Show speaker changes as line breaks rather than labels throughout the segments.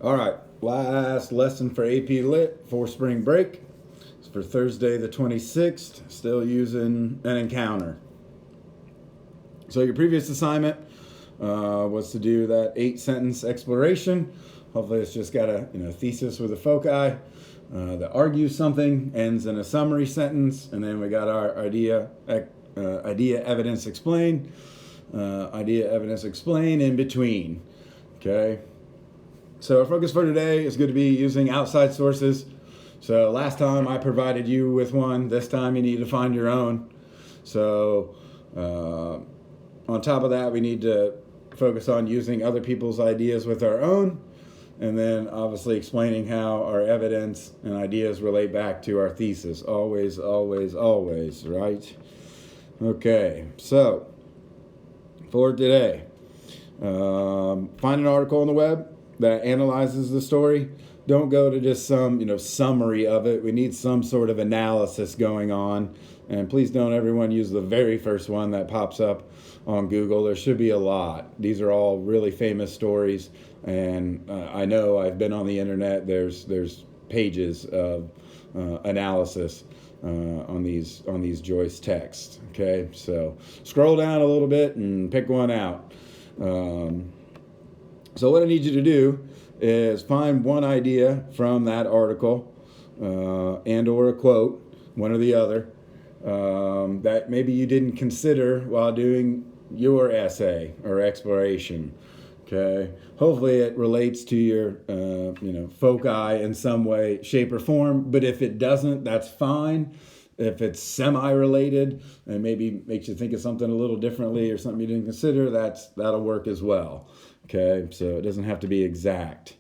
All right, last lesson for AP Lit for spring break. It's for Thursday the 26th, still using an encounter. So your previous assignment was to do that 8-sentence exploration. Hopefully it's just got a thesis with a foci that argues something, ends in a summary sentence, and then we got our idea evidence explain, idea evidence explain in between. Okay. So our focus for today is going to be using outside sources. So last time I provided you with one. This time you need to find your own. So on top of that, we need to focus on using other people's ideas with our own, and then obviously explaining how our evidence and ideas relate back to our thesis. Always, always, always, right? Okay, so for today, find an article on the web that analyzes the story. Don't go to just some summary of it. We need some sort of analysis going on. And please don't everyone use the very first one that pops up on Google. There should be a lot. These are all really famous stories, and I know I've been on the internet. There's pages of analysis on these Joyce texts. Okay, so scroll down a little bit and pick one out. So what I need you to do is find one idea from that article and or a quote, one or the other, that maybe you didn't consider while doing your essay or exploration. Okay, hopefully it relates to your foci in some way, shape, or form. But if it doesn't, that's fine. If it's semi-related and maybe makes you think of something a little differently or something you didn't consider, that'll work as well. Okay, so it doesn't have to be exact.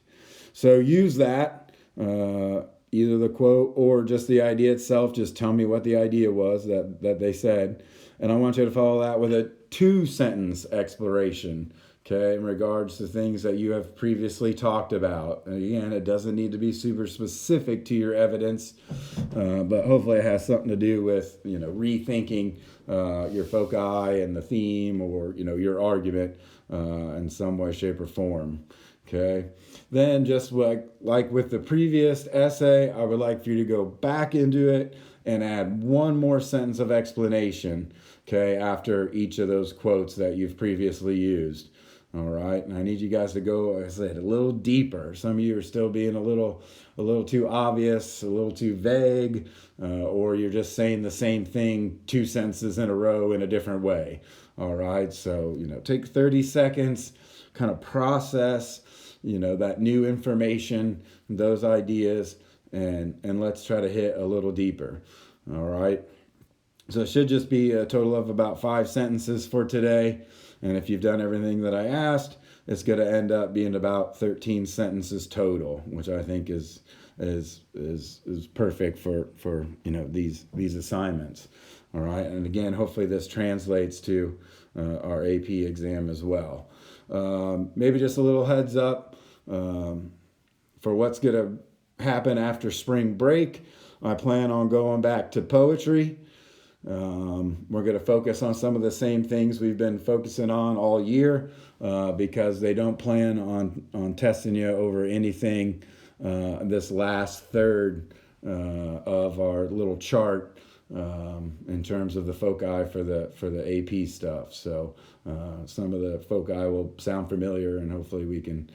So use that, either the quote or just the idea itself. Just tell me what the idea was that they said. And I want you to follow that with a 2-sentence exploration, okay, in regards to things that you have previously talked about. And again, it doesn't need to be super specific to your evidence, but hopefully it has something to do with, rethinking your foci and the theme, or, your argument in some way, shape, or form. Okay. Then just like with the previous essay, I would like for you to go back into it and add one more sentence of explanation, okay, after each of those quotes that you've previously used. All right, and I need you guys to go, as I said, a little deeper. Some of you are still being a little too obvious, a little too vague, or you're just saying the same thing 2 sentences in a row in a different way. All right, so take 30 seconds, kind of process, that new information, those ideas, and let's try to hit a little deeper. All right. So it should just be a total of about 5 sentences for today. And if you've done everything that I asked, it's going to end up being about 13 sentences total, which I think is perfect for these assignments. All right. And again, hopefully this translates to our AP exam as well. Maybe just a little heads up for what's going to happen after spring break. I plan on going back to poetry. We're going to focus on some of the same things we've been focusing on all year, because they don't plan on testing you over anything this last third of our little chart in terms of the foci for the AP stuff. So some of the foci will sound familiar, and hopefully we can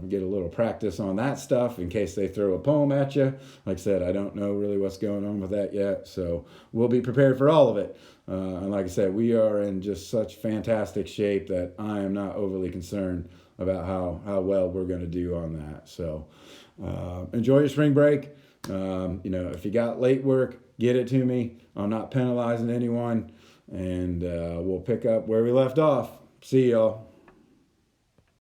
get a little practice on that stuff in case they throw a poem at you. Like I said, I don't know really what's going on with that yet, so we'll be prepared for all of it. And like I said, we are in just such fantastic shape that I am not overly concerned about how well we're going to do on that. So enjoy your spring break. If you got late work, get it to me. I'm not penalizing anyone, and we'll pick up where we left off. See y'all.